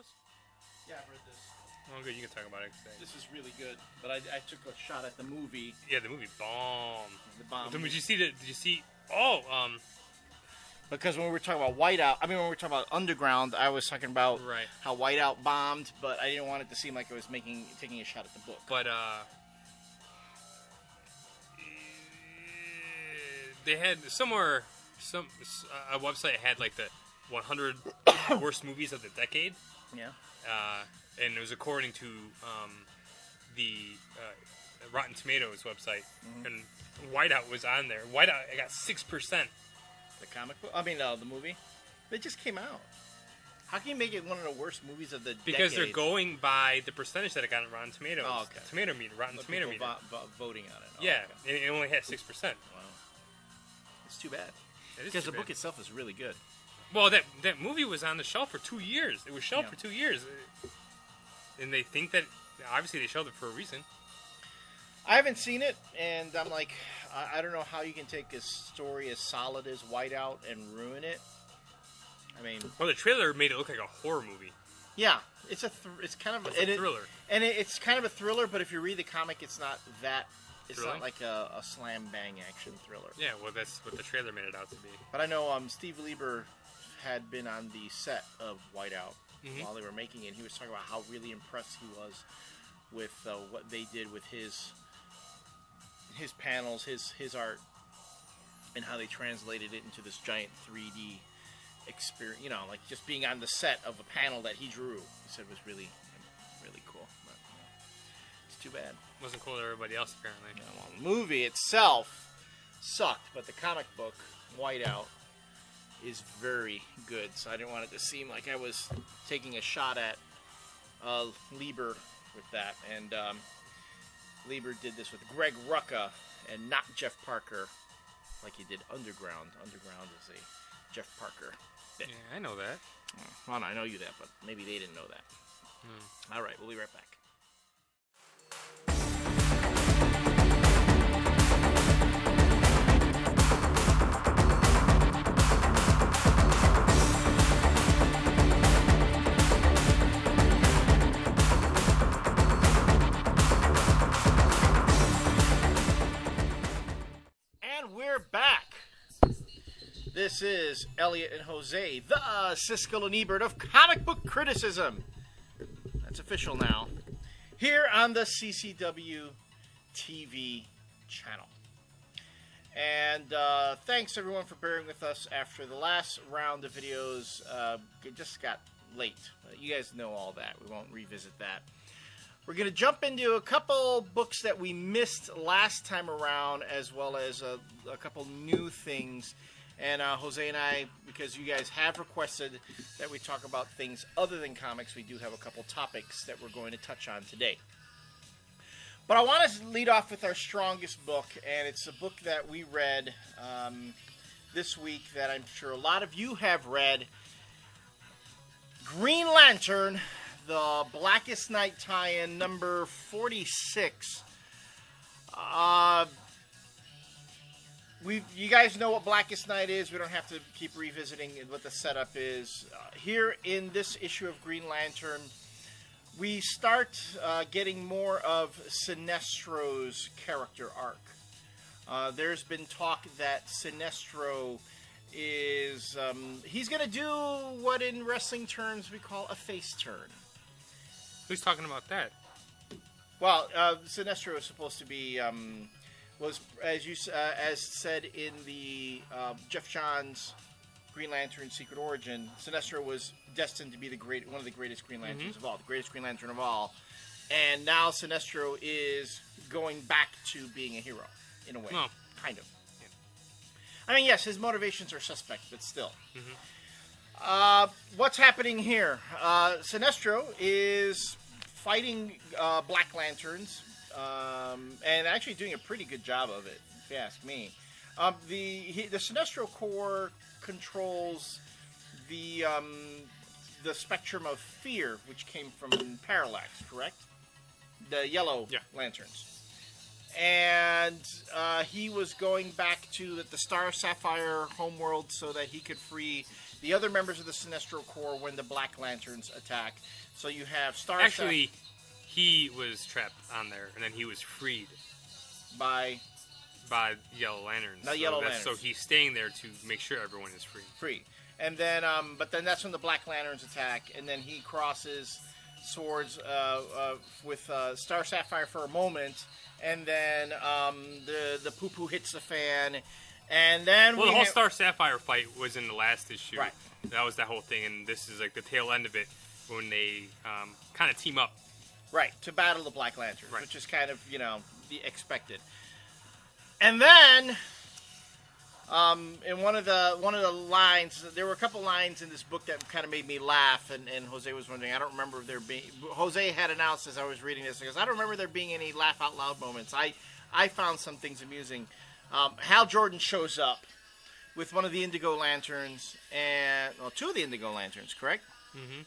this? Yeah, I've read this. Oh, good. You can talk about it. This is really good, but I took a shot at the movie. Yeah, the movie bomb. The bomb. Did you see the? Did you see? Oh, Because when we were talking about Whiteout, when we were talking about Underground, I was talking about right. how Whiteout bombed, but I didn't want it to seem like I was taking a shot at the book. But they had a website had like the 100 worst movies of the decade. Yeah. And it was according to the Rotten Tomatoes website, and Whiteout was on there. Whiteout, I got 6%. The comic book? the movie? It just came out. How can you make it one of the worst movies of the decade? Because they're going by the percentage that it got on Rotten Tomatoes. Oh, okay. Rotten Tomato meter. Voting on it. Oh, yeah, okay. it only had 6%. Wow. It's too bad. Because the book itself is really good. Well, that movie was on the shelf for 2 years. It was shelved for 2 years. And they think that, obviously, they shelved it for a reason. I haven't seen it, and I'm like, I don't know how you can take a story as solid as Whiteout and ruin it. I mean, well, the trailer made it look like a horror movie. Yeah, it's kind of a thriller, and it's kind of a thriller. But if you read the comic, it's not that. It's really? Not like a slam bang action thriller. Yeah, well, that's what the trailer made it out to be. But I know Steve Lieber had been on the set of Whiteout while they were making it. He was talking about how really impressed he was with what they did with his panels, his art, and how they translated it into this giant 3D experience. You know, like just being on the set of a panel that he drew. He said was really, really cool. But it's too bad. Wasn't cool to everybody else, apparently. Yeah, well, the movie itself sucked, but the comic book, Whiteout, is very good. So I didn't want it to seem like I was taking a shot at Lieber with that. And Lieber did this with Greg Rucka and not Jeff Parker, like he did Underground. Underground is a Jeff Parker bit. Yeah, I know that. Well, I know you that, but maybe they didn't know that. All right, we'll be right back. We're back. This is Elliot and Jose, the Siskel and Ebert of comic book criticism. That's official now. Here on the CCW TV channel. And thanks everyone for bearing with us after the last round of videos. It just got late. You guys know all that. We won't revisit that. We're going to jump into a couple books that we missed last time around, as well as a couple new things. And Jose and I, because you guys have requested that we talk about things other than comics, we do have a couple topics that we're going to touch on today. But I want to lead off with our strongest book, and it's a book that we read this week that I'm sure a lot of you have read. Green Lantern, the Blackest Night tie-in, number 46. You guys know what Blackest Night is. We don't have to keep revisiting what the setup is. Here in this issue of Green Lantern, we start getting more of Sinestro's character arc. There's been talk that Sinestro is... he's going to do what in wrestling terms we call a face turn. Who's talking about that? Well, Sinestro is supposed to be... was as said in the Jeff Johns Green Lantern Secret Origin, Sinestro was destined to be one of the greatest Green Lanterns of all, the greatest Green Lantern of all, and now Sinestro is going back to being a hero in a way, kind of. Yeah. I mean, yes, his motivations are suspect, but still. What's happening here? Sinestro is fighting Black Lanterns. And actually doing a pretty good job of it, if you ask me. The Sinestro Corps controls the spectrum of fear, which came from Parallax, correct? The yellow lanterns. And he was going back to the Star Sapphire homeworld so that he could free the other members of the Sinestro Corps when the Black Lanterns attack. So you have Star. Actually, he was trapped on there, and then he was freed by Yellow Lanterns. Not Yellow Lanterns. So he's staying there to make sure everyone is free. And then, but then that's when the Black Lanterns attack, and then he crosses swords with Star Sapphire for a moment, and then the poo-poo hits the fan, and then the whole Star Sapphire fight was in the last issue. Right. That was that whole thing, and this is like the tail end of it when they kind of team up. Right, to battle the Black Lanterns, right. which is kind of, the expected. And then, in one of the lines, there were a couple lines in this book that kind of made me laugh, and Jose was wondering, I don't remember there being, Jose had announced as I was reading this, because I don't remember there being any laugh out loud moments. I found some things amusing. Hal Jordan shows up with one of the Indigo Lanterns, two of the Indigo Lanterns, correct? Mm-hmm.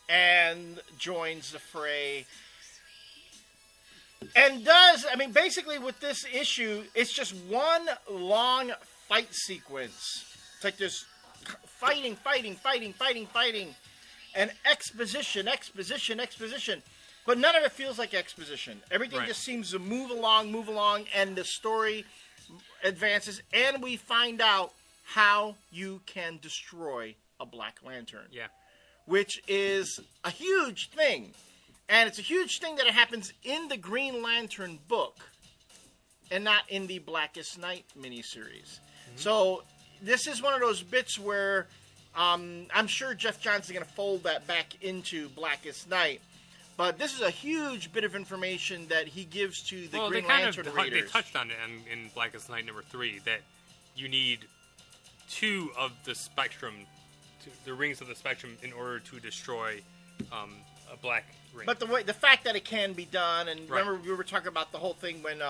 And joins the fray. And basically with this issue, it's just one long fight sequence. It's like there's fighting, and exposition. But none of it feels like exposition. Everything just seems to move along, and the story advances, and we find out how you can destroy a Black Lantern. Yeah. Which is a huge thing. And it's a huge thing that it happens in the Green Lantern book and not in the Blackest Night miniseries. Mm-hmm. So this is one of those bits where I'm sure Jeff Johns is going to fold that back into Blackest Night. But this is a huge bit of information that he gives to the Green Lantern readers. They touched on it in Blackest Night #3 that you need two of the spectrum, the rings of the spectrum, in order to destroy a black ring. But the fact that it can be done, and remember we were talking about the whole thing when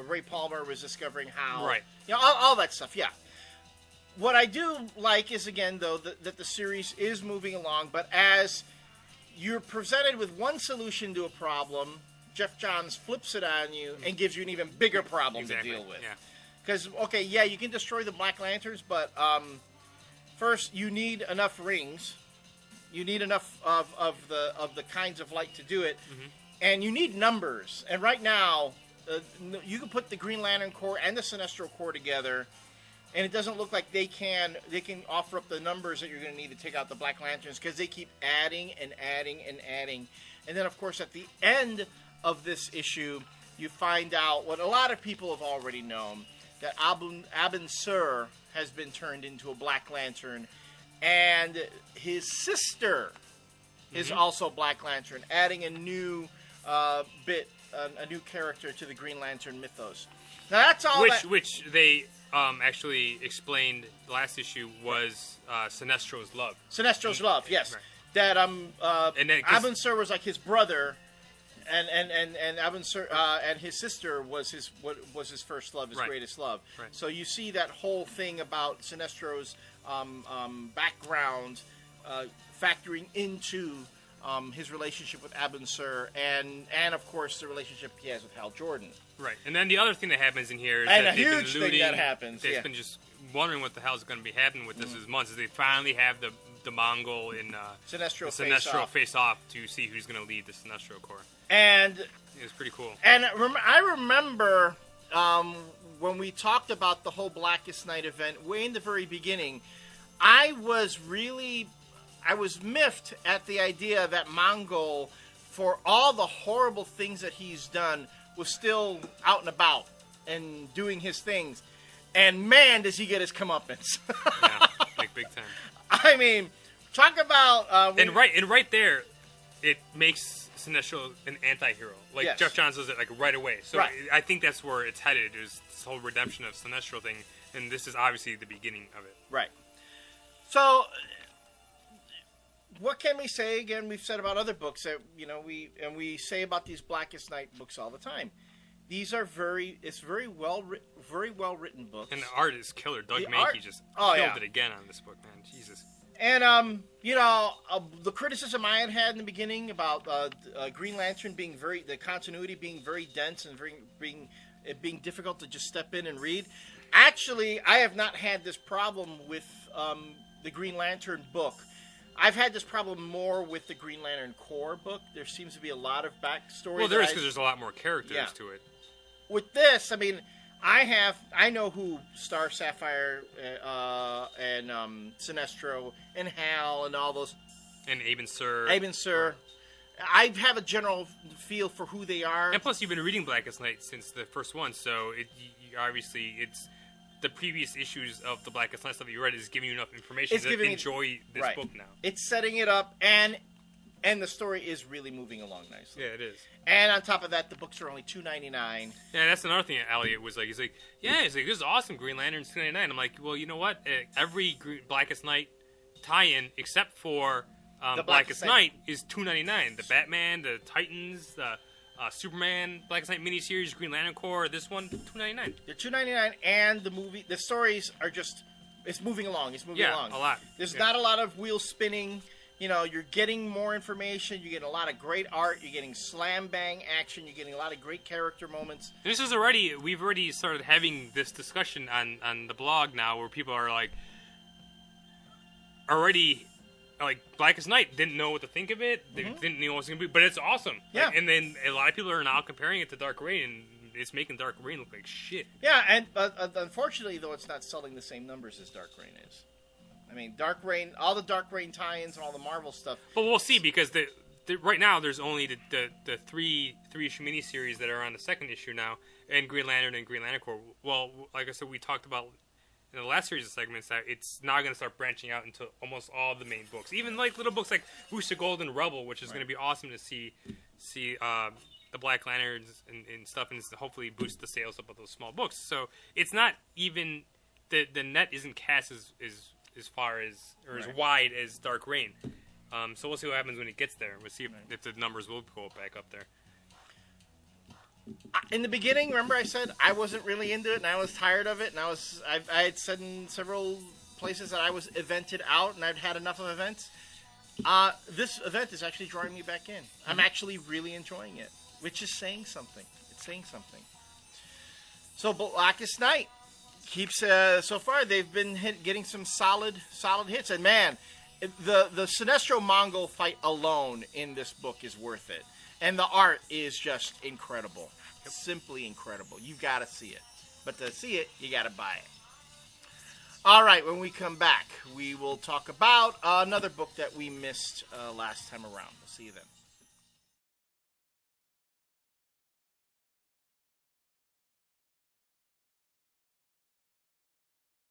Ray Palmer was discovering how, right? All that stuff. Yeah. What I do like is, again, though, that the series is moving along, but as you're presented with one solution to a problem, Jeff Johns flips it on you and gives you an even bigger problem to deal with. Because you can destroy the Black Lanterns, but first you need enough rings. You need enough of the kinds of light to do it, and you need numbers. And right now, you can put the Green Lantern Corps and the Sinestro Corps together, and it doesn't look like they can offer up the numbers that you're going to need to take out the Black Lanterns, because they keep adding and adding and adding. And then, of course, at the end of this issue, you find out what a lot of people have already known, that Abin Sur has been turned into a Black Lantern, and his sister is also Black Lantern, adding a new a new character to the Green Lantern mythos. Now that's all. Which they actually explained last issue was Sinestro's love. Sinestro's love, yes. Right. That Abin Sur was like his brother, and Abin Sur and his sister was his first love, his greatest love. Right. So you see that whole thing about Sinestro's background factoring into his relationship with Abin Sur, and of course the relationship he has with Hal Jordan. Right, and then the other thing that happens in here is and that a they've huge been looting. Thing that happens. They've been just wondering what the hell is going to be happening with this as months. Is they finally have the Mongol in Sinestro face off to see who's going to lead the Sinestro Corps. And it was pretty cool. And I remember when we talked about the whole Blackest Night event way in the very beginning, I was miffed at the idea that Mongol, for all the horrible things that he's done, was still out and about and doing his things. And man, does he get his comeuppance. Yeah, like big time. I mean, talk about... and right there, it makes Sinestro an anti-hero. Like, yes. Jeff Johns does it like right away. So I think that's where it's headed, is this whole redemption of Sinestro thing. And this is obviously the beginning of it. Right. So, what can we say? Again, we've said about other books that, we say about these Blackest Night books all the time. These are very well written books. And the art is killer. Doug Mankey just killed it again on this book, man. Jesus. And, the criticism I had in the beginning about Green Lantern the continuity being very dense and being difficult to just step in and read. Actually, I have not had this problem with the Green Lantern book. I've had this problem more with the Green Lantern Corps book. There seems to be a lot of backstory. Well, there is because there's a lot more characters to it. With this, I mean, I know who Star Sapphire and Sinestro and Hal and all those. And Aben Sur. I have a general feel for who they are. And plus, you've been reading Blackest Night since the first one, so obviously it's the previous issues of the Blackest Night stuff that you read is giving you enough information to enjoy this book now. It's setting it up, and the story is really moving along nicely. Yeah, it is. And on top of that, the books are only $2.99. Yeah, that's another thing that Elliot was like. He's like, this is awesome, Green Lantern's $2.99. I'm like, well, you know what? Every Blackest Night tie-in, except for the Blackest Night, is $2.99. The Batman, the Titans, the Superman, Blackest Night miniseries, Green Lantern Corps, this one, $2.99. They're $2.99, and the stories are just, it's moving along. It's moving along. A lot. There's not a lot of wheel spinning. You know, you're getting more information. You're getting a lot of great art. You're getting slam bang action. You're getting a lot of great character moments. We've already started having this discussion on the blog now, where people are like, Blackest Night didn't know what to think of it. They didn't know what it was going to be, but it's awesome. Yeah. And then a lot of people are now comparing it to Dark Reign, and it's making Dark Reign look like shit. Yeah, and unfortunately, though, it's not selling the same numbers as Dark Reign is. I mean, Dark Reign, all the Dark Reign tie-ins and all the Marvel stuff. But we'll see, because right now there's only the three-issue miniseries that are on the second issue now, and Green Lantern and Green Lantern Corps. Well, like I said, we talked about in the last series of segments that it's now going to start branching out into almost all of the main books, even like little books like Booster Gold and Rebel, which is going to be awesome to see the Black Lanterns and stuff, and hopefully boost the sales up of those small books. So it's not even the net isn't cast as far as or as wide as Dark Reign. So we'll see what happens when it gets there. We'll see if the numbers will go back up there. In the beginning, remember I said I wasn't really into it, and I was tired of it, and I had said in several places that I was evented out, and I'd had enough of events. This event is actually drawing me back in. I'm actually really enjoying it, which is saying something. It's saying something. So Blackest Night keeps so far they've been getting some solid hits, and man, the Sinestro Mongol fight alone in this book is worth it. And the art is just incredible. Simply incredible. You've got to see it. But to see it, you got to buy it. All right, when we come back, we will talk about another book that we missed last time around. We'll see you then.